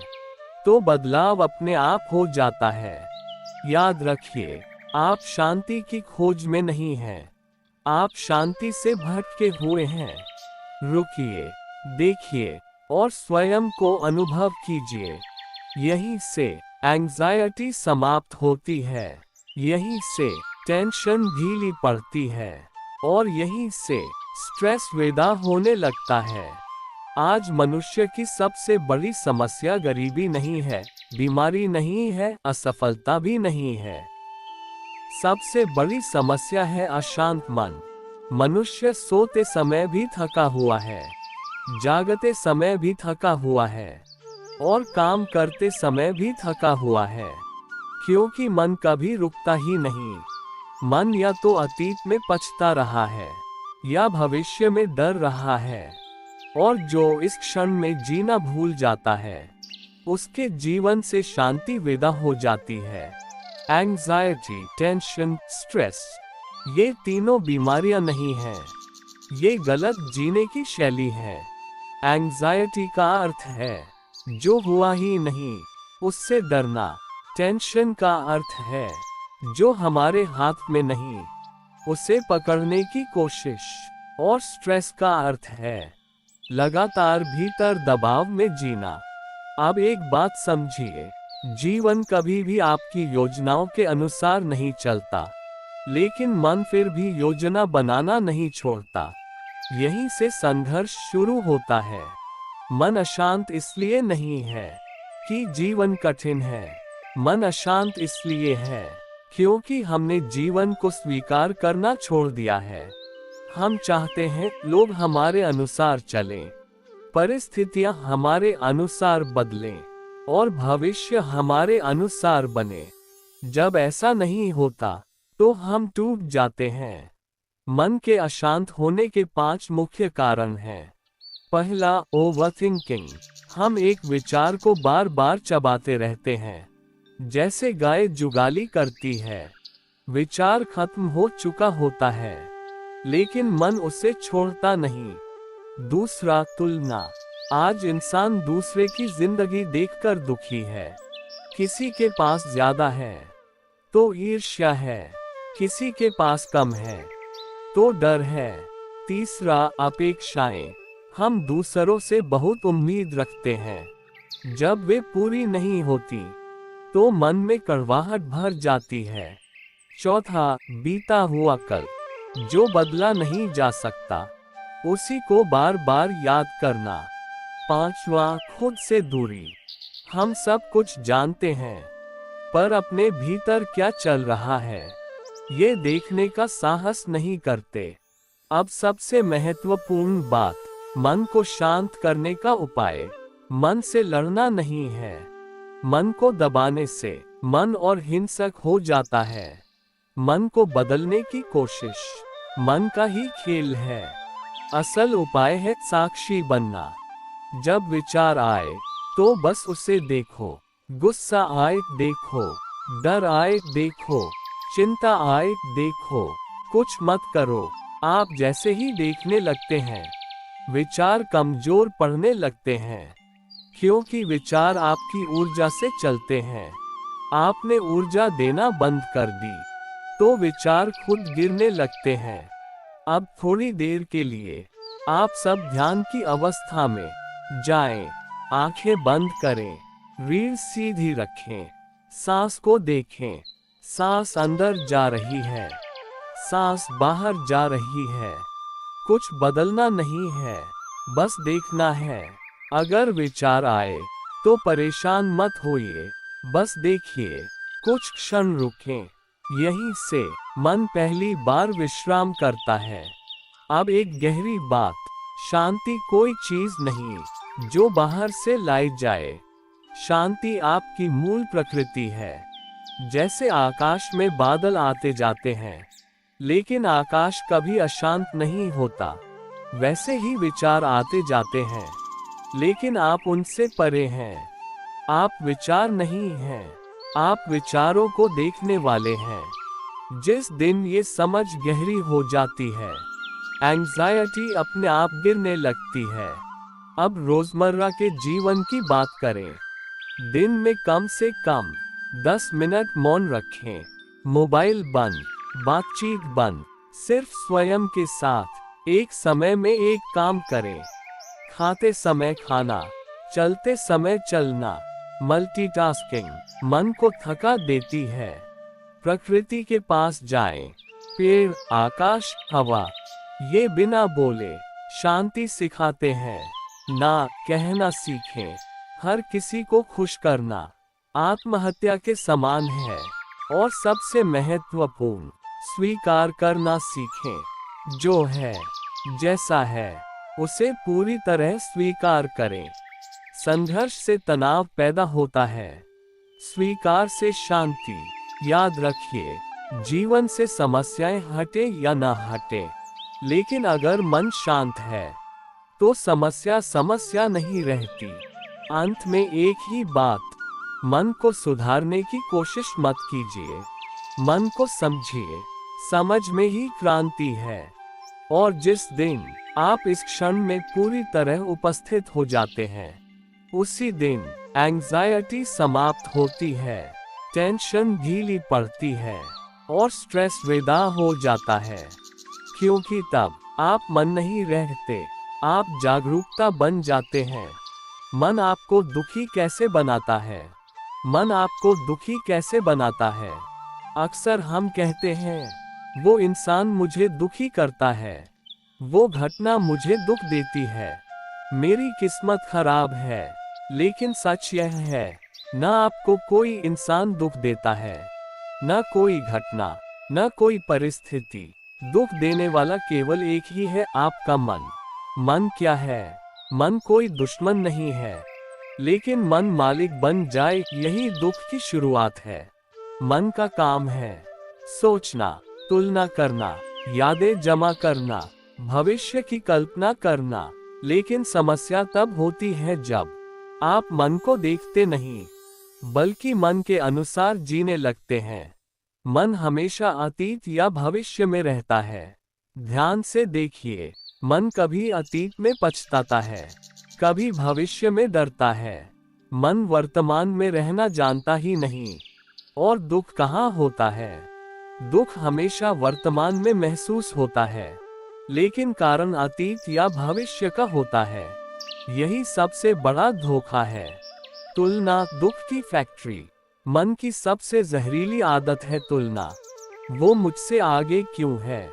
तो बदलाव अपने आप हो जाता है। याद रखिए, आप शांति की खोज में नहीं हैं, आप शांति से भटके हुए हैं। रुकिए, देखिए और स्वयं को अनुभव कीजिए। यहीं से एंग्जायटी समाप्त होती है, यहीं से टेंशन ढीली पड़ती है, और यहीं से स्ट्रेस विदा होने लगता है। आज मनुष्य की सबसे बड़ी समस्या गरीबी नहीं है, बीमारी नहीं है, असफलता भी नहीं है। सबसे बड़ी समस्या है अशांत मन। मनुष्य सोते समय भी थका हुआ है, जागते समय भी थका हुआ है, और काम करते समय भी थका हुआ है, क्योंकि मन कभी रुकता ही नहीं। मन या तो अतीत में पछता रहा है या भविष्य में डर रहा है, और जो इस क्षण में जीना भूल जाता है उसके जीवन से शांति विदा हो जाती है। एंग्जायटी, टेंशन, स्ट्रेस, ये तीनों बीमारियां नहीं हैं, ये गलत जीने की शैली है। एंग्जायटी का अर्थ है जो हुआ ही नहीं उससे डरना। टेंशन का अर्थ है जो हमारे हाथ में नहीं उसे पकड़ने की कोशिश। और स्ट्रेस का अर्थ है लगातार भीतर दबाव में जीना। अब एक बात समझिए, जीवन कभी भी आपकी योजनाओं के अनुसार नहीं चलता, लेकिन मन फिर भी योजना बनाना नहीं छोड़ता। यहीं से संघर्ष शुरू होता है। मन अशांत इसलिए नहीं है कि जीवन कठिन है, मन अशांत इसलिए है क्योंकि हमने जीवन को स्वीकार करना छोड़ दिया है। हम चाहते हैं लोग हमारे अनुसार चलें, परिस्थितियां हमारे अनुसार बदलें और भविष्य हमारे अनुसार बने। जब ऐसा नहीं होता तो हम टूट जाते हैं। मन के अशांत होने के 5 मुख्य कारण हैं। पहला, ओवरथिंकिंग। हम एक विचार को बार बार चबाते रहते हैं, जैसे गाय जुगाली करती है। विचार खत्म हो चुका होता है, लेकिन मन उसे छोड़ता नहीं। दूसरा, तुलना। आज इंसान दूसरे की जिंदगी देखकर दुखी है। किसी के पास ज्यादा है तो ईर्ष्या है, किसी के पास कम है तो डर है। तीसरा, अपेक्षाएं। हम दूसरों से बहुत उम्मीद रखते हैं। जब वे पूरी नहीं होती तो मन में कड़वाहट भर जाती है। चौथा, बीता हुआ कल। जो बदला नहीं जा सकता उसी को बार बार याद करना। पांचवा, खुद से दूरी। हम सब कुछ जानते हैं, पर अपने भीतर क्या चल रहा है ये देखने का साहस नहीं करते। अब सबसे महत्वपूर्ण बात, मन को शांत करने का उपाय। मन से लड़ना नहीं है। मन को दबाने से मन और हिंसक हो जाता है। मन को बदलने की कोशिश मन का ही खेल है। असल उपाय है साक्षी बनना। जब विचार आए तो बस उसे देखो। गुस्सा आए देखो, डर आए देखो, चिंता आए देखो, कुछ मत करो। आप जैसे ही देखने लगते हैं, विचार कमजोर पड़ने लगते हैं, क्योंकि विचार आपकी ऊर्जा से चलते हैं। आपने ऊर्जा देना बंद कर दी तो विचार खुद गिरने लगते हैं। अब थोड़ी देर के लिए आप सब ध्यान की अवस्था में जाएं, आंखें बंद करें, रीढ़ सीधी रखें, सांस को देखें। सांस अंदर जा रही है, सांस बाहर जा रही है। कुछ बदलना नहीं है, बस देखना है। अगर विचार आए तो परेशान मत होइए, बस देखिए। कुछ क्षण रुकें। यहीं से मन पहली बार विश्राम करता है। अब एक गहरी बात, शांति कोई चीज नहीं जो बाहर से लाई जाए। शांति आपकी मूल प्रकृति है। जैसे आकाश में बादल आते जाते हैं, लेकिन आकाश कभी अशांत नहीं होता, वैसे ही विचार आते जाते हैं, लेकिन आप उनसे परे हैं। आप विचार नहीं हैं, आप विचारों को देखने वाले हैं। जिस दिन ये समझ गहरी हो जाती है, एंग्जायटी अपने आप गिरने लगती है। अब रोजमर्रा के जीवन की बात करें। दिन में कम से कम 10 मिनट मौन रखें। मोबाइल बंद, बातचीत बंद, सिर्फ स्वयं के साथ एक समय में एक काम करें। खाते समय खाना, चलते समय चलना। मल्टीटास्किंग मन को थका देती है। प्रकृति के पास जाएं। पेड़, आकाश, हवा, ये बिना बोले शांति सिखाते हैं। ना कहना सीखें। हर किसी को खुश करना आत्महत्या के समान है। और सबसे महत्वपूर्ण, स्वीकार करना सीखें। जो है, जैसा है, उसे पूरी तरह स्वीकार करें। संघर्ष से तनाव पैदा होता है, स्वीकार से शांति। याद रखिए, जीवन से समस्याएं हटे या ना हटे, लेकिन अगर मन शांत है तो समस्या समस्या नहीं रहती। अंत में एक ही बात, मन को सुधारने की कोशिश मत कीजिए। मन को समझिए, समझ में ही क्रांति है। और जिस दिन आप इस क्षण में पूरी तरह उपस्थित हो जाते हैं, उसी दिन एंग्जायटी समाप्त होती है, टेंशन ढीली पड़ती है और स्ट्रेस विदा हो जाता है। क्योंकि तब आप मन नहीं रहते, आप जागरूकता बन जाते हैं। मन आपको दुखी कैसे बनाता है? मन आपको दुखी कैसे बनाता है? अक्सर हम कहते हैं, वो इंसान मुझे दुखी करता है, वो घटना मुझे दुख देती है, मेरी किस्मत खराब है। लेकिन सच यह है, ना आपको कोई इंसान दुख देता है, न कोई घटना, न कोई परिस्थिति। दुख देने वाला केवल एक ही है, आपका मन। मन क्या है? मन कोई दुश्मन नहीं है, लेकिन मन मालिक बन जाए यही दुख की शुरुआत है। मन का काम है सोचना, तुलना करना, यादें जमा करना, भविष्य की कल्पना करना। लेकिन समस्या तब होती है जब आप मन को देखते नहीं, बल्कि मन के अनुसार जीने लगते हैं। मन हमेशा अतीत या भविष्य में रहता है। ध्यान से देखिए, मन कभी अतीत में पछताता है, कभी भविष्य में डरता है। मन वर्तमान में रहना जानता ही नहीं। और दुख कहाँ होता है? दुख हमेशा वर्तमान में महसूस होता है, लेकिन कारण अतीत या भविष्य का होता है। यही सबसे बड़ा धोखा है। तुलना दुख की फैक्ट्री। मन की सबसे जहरीली आदत है तुलना। वो मुझसे आगे क्यों है?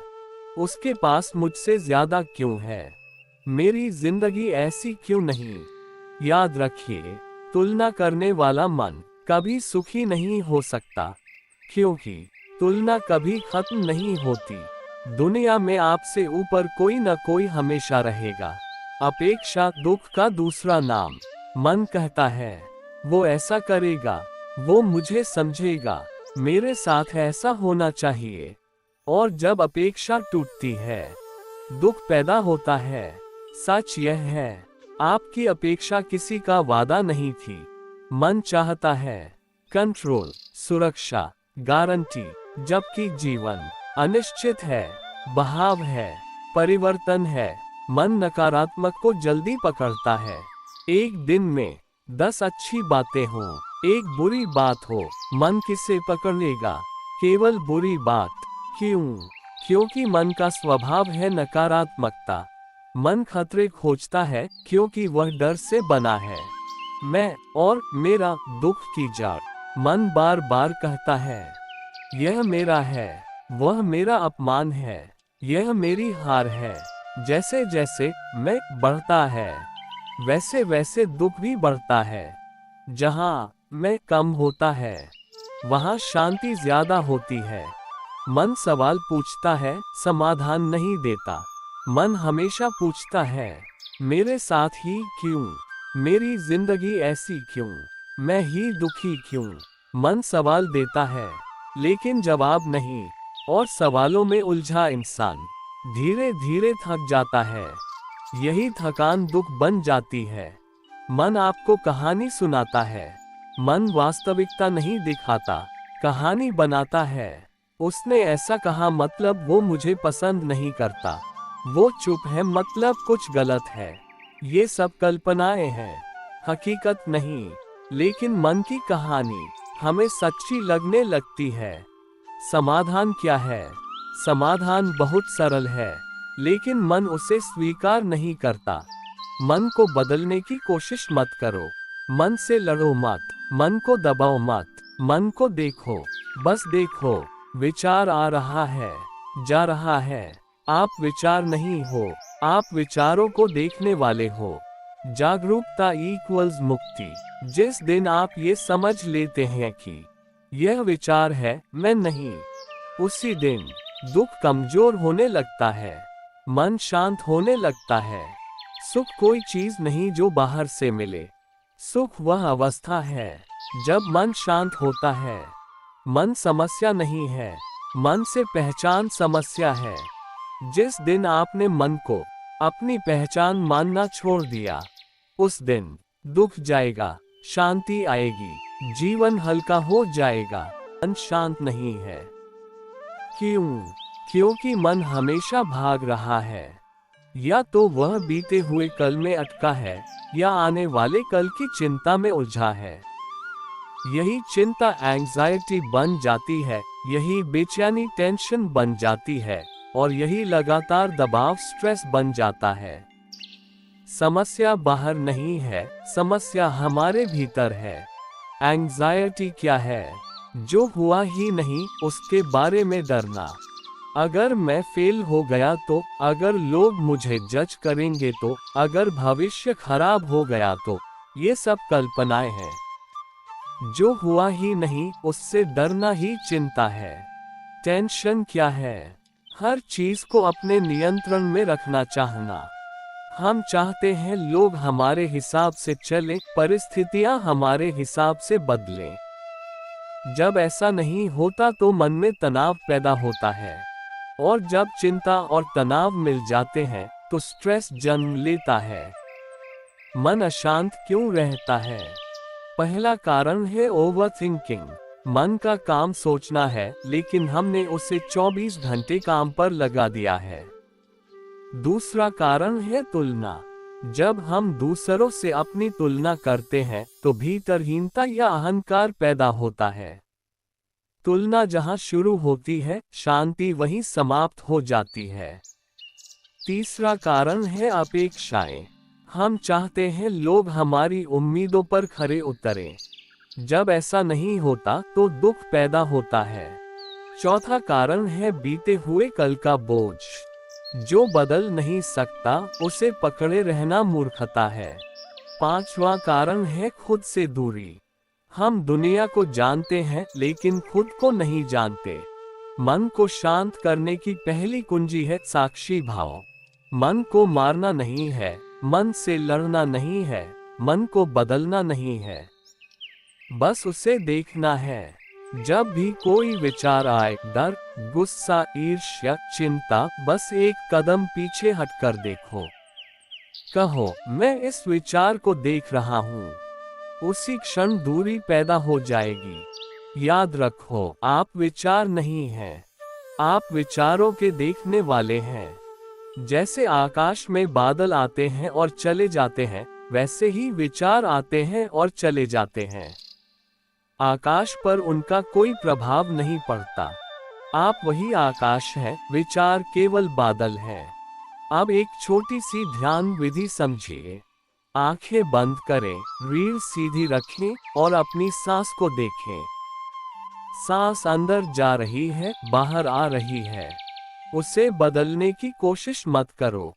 उसके पास मुझसे ज्यादा क्यों है? मेरी जिंदगी ऐसी क्यों नहीं? याद रखिए, तुलना करने वाला मन कभी सुखी नहीं हो सकता, क्योंकि तुलना कभी खत्म नहीं होती। दुनिया में आपसे ऊपर कोई न कोई हमेशा रहेगा। अपेक्षा दुख का दूसरा नाम। मन कहता है वो ऐसा करेगा, वो मुझे समझेगा, मेरे साथ ऐसा होना चाहिए। और जब अपेक्षा टूटती है, दुख पैदा होता है। सच यह है, आपकी अपेक्षा किसी का वादा नहीं थी। मन चाहता है कंट्रोल, सुरक्षा, गारंटी, जबकि जीवन अनिश्चित है, बहाव है, परिवर्तन है। मन नकारात्मक को जल्दी पकड़ता है। एक दिन में 10 अच्छी बातें हो, एक बुरी बात हो, मन किसे पकड़ लेगा? केवल बुरी बात। क्यों? क्योंकि मन का स्वभाव है नकारात्मकता। मन खतरे खोजता है क्योंकि वह डर से बना है। मैं और मेरा दुख की जड़। मन बार बार कहता है यह मेरा है, वह मेरा अपमान है, यह मेरी हार है। जैसे जैसे मैं बढ़ता है, वैसे वैसे दुख भी बढ़ता है। जहाँ मैं कम होता है, वहाँ शांति ज्यादा होती है। मन सवाल पूछता है, समाधान नहीं देता। मन हमेशा पूछता है मेरे साथ ही क्यों? मेरी जिंदगी ऐसी क्यों? मैं ही दुखी क्यों? मन सवाल देता है, लेकिन जवाब नहीं। और सवालों में उलझा इंसान धीरे धीरे थक जाता है। यही थकान दुख बन जाती है। मन आपको कहानी सुनाता है। मन वास्तविकता नहीं दिखाता, कहानी बनाता है। उसने ऐसा कहा मतलब वो मुझे पसंद नहीं करता। वो चुप है मतलब कुछ गलत है। ये सब कल्पनाएं हैं, हकीकत नहीं। लेकिन मन की कहानी हमें सच्ची लगने लगती है। समाधान क्या है? समाधान बहुत सरल है, लेकिन मन उसे स्वीकार नहीं करता। मन को बदलने की कोशिश मत करो। मन से लड़ो मत, मन को दबाओ मत। मन को देखो, बस देखो। विचार आ रहा है, जा रहा है। आप विचार नहीं हो, आप विचारों को देखने वाले हो। जागरूकता इक्वल्स मुक्ति। जिस दिन आप ये समझ लेते हैं कि यह विचार है, मैं नहीं, उसी दिन दुख कमजोर होने लगता है, मन शांत होने लगता है। सुख कोई चीज नहीं जो बाहर से मिले। सुख वह अवस्था है जब मन शांत होता है। मन समस्या नहीं है, मन से पहचान समस्या है। जिस दिन आपने मन को अपनी पहचान मानना छोड़ दिया, उस दिन दुख जाएगा, शांति आएगी, जीवन हल्का हो जाएगा। मन शांत नहीं है। क्यों? क्योंकि मन हमेशा भाग रहा है। या तो वह बीते हुए कल में अटका है, या आने वाले कल की चिंता में उलझा है। यही चिंता एंग्जाइटी बन जाती है, यही बेचैनी टेंशन बन जाती है, और यही लगातार दबाव स्ट्रेस बन जाता है। समस्या बाहर नहीं है, समस्या हमारे भीतर है। एंग्जाइटी क्या है? जो हुआ ही नहीं उसके बारे में डरना। अगर मैं फेल हो गया तो, अगर लोग मुझे जज करेंगे तो, अगर भविष्य खराब हो गया तो, ये सब कल्पनाएं हैं। जो हुआ ही नहीं उससे डरना ही चिंता है। टेंशन क्या है? हर चीज को अपने नियंत्रण में रखना चाहना। हम चाहते हैं लोग हमारे हिसाब से चले, परिस्थितियां हमारे हिसाब से बदलें। जब ऐसा नहीं होता तो मन में तनाव पैदा होता है, और जब चिंता और तनाव मिल जाते हैं तो स्ट्रेस जन्म लेता है। मन अशांत क्यों रहता है? पहला कारण है ओवरथिंकिंग। मन का काम सोचना है, लेकिन हमने उसे 24 घंटे काम पर लगा दिया है। दूसरा कारण है तुलना। जब हम दूसरों से अपनी तुलना करते हैं तो भीतरहीनता या अहंकार पैदा होता है। तुलना जहां शुरू होती है, शांति वहीं समाप्त हो जाती है। तीसरा कारण है अपेक्षाएं। हम चाहते हैं लोग हमारी उम्मीदों पर खरे उतरें। जब ऐसा नहीं होता तो दुख पैदा होता है। चौथा कारण है बीते हुए कल का बोझ। जो बदल नहीं सकता उसे पकड़े रहना मूर्खता है। पांचवा कारण है खुद से दूरी। हम दुनिया को जानते हैं लेकिन खुद को नहीं जानते। मन को शांत करने की पहली कुंजी है साक्षी भाव। मन को मारना नहीं है, मन से लड़ना नहीं है, मन को बदलना नहीं है, बस उसे देखना है। जब भी कोई विचार आए, डर, गुस्सा, ईर्ष्या, चिंता, बस एक कदम पीछे हटकर देखो। कहो, मैं इस विचार को देख रहा हूँ। उसी क्षण दूरी पैदा हो जाएगी। याद रखो, आप विचार नहीं हैं, आप विचारों के देखने वाले हैं। जैसे आकाश में बादल आते हैं और चले जाते हैं, वैसे ही विचार आते हैं और चले जाते हैं। आकाश पर उनका कोई प्रभाव नहीं पड़ता। आप वही आकाश हैं, विचार केवल बादल हैं। अब एक छोटी सी ध्यान विधि समझिए। आंखें बंद करें, रीढ़ सीधी रखें और अपनी सांस को देखें। सांस अंदर जा रही है, बाहर आ रही है। उसे बदलने की कोशिश मत करो,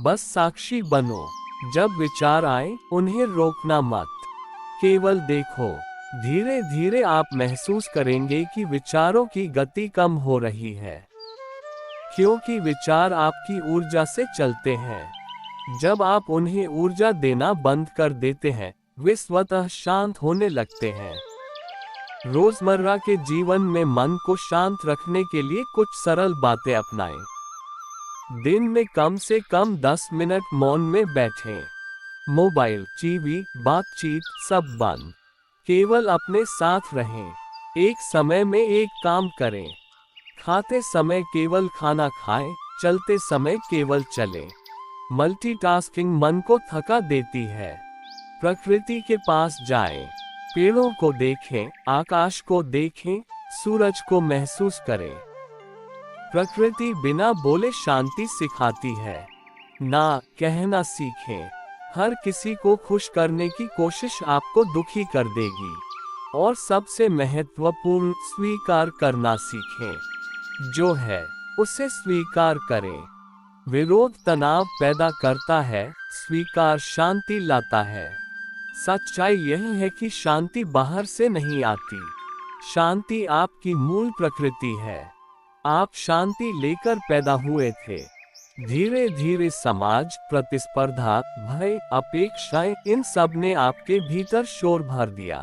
बस साक्षी बनो। जब विचार आए, उन्हें रोकना मत, केवल देखो। धीरे धीरे आप महसूस करेंगे कि विचारों की गति कम हो रही है, क्योंकि विचार आपकी ऊर्जा से चलते हैं। जब आप उन्हें ऊर्जा देना बंद कर देते हैं, वे स्वतः शांत होने लगते हैं। रोजमर्रा के जीवन में मन को शांत रखने के लिए कुछ सरल बातें अपनाएं। दिन में कम से कम 10 मिनट मौन में बैठें। मोबाइल, टीवी, बातचीत सब बंद, केवल अपने साथ रहें। एक समय में एक काम करें। खाते समय केवल खाना खाएं, चलते समय केवल चलें। मल्टीटास्किंग मन को थका देती है। प्रकृति के पास जाएं, पेड़ों को देखें, आकाश को देखें, सूरज को महसूस करें। प्रकृति बिना बोले शांति सिखाती है। ना कहना सीखें। हर किसी को खुश करने की कोशिश आपको दुखी कर देगी। और सबसे महत्वपूर्ण, स्वीकार करना सीखें। जो है उसे स्वीकार करें। विरोध तनाव पैदा करता है, स्वीकार शांति लाता है। सच्चाई यह है कि शांति बाहर से नहीं आती। शांति आपकी मूल प्रकृति है। आप शांति लेकर पैदा हुए थे। धीरे धीरे समाज, प्रतिस्पर्धा, भय, अपेक्षाएं, इन सब ने आपके भीतर शोर भर दिया।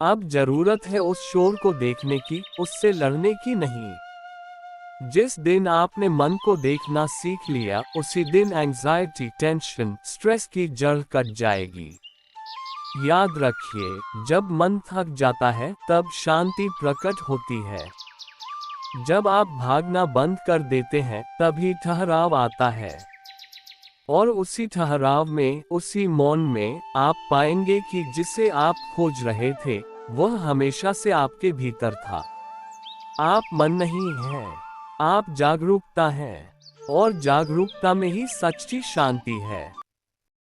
अब जरूरत है उस शोर को देखने की, उससे लड़ने की नहीं। जिस दिन आपने मन को देखना सीख लिया, उसी दिन एंजाइटी, टेंशन, स्ट्रेस की जड़ कट जाएगी। याद रखिए, जब मन थक जाता है तब शांति प्रकट होती है। जब आप भागना बंद कर देते हैं तभी ठहराव आता है। और उसी ठहराव में, उसी मौन में आप पाएंगे कि जिसे आप खोज रहे थे वह हमेशा से आपके भीतर था। आप मन नहीं हैं, आप जागरूकता हैं। और जागरूकता में ही सच्ची शांति है।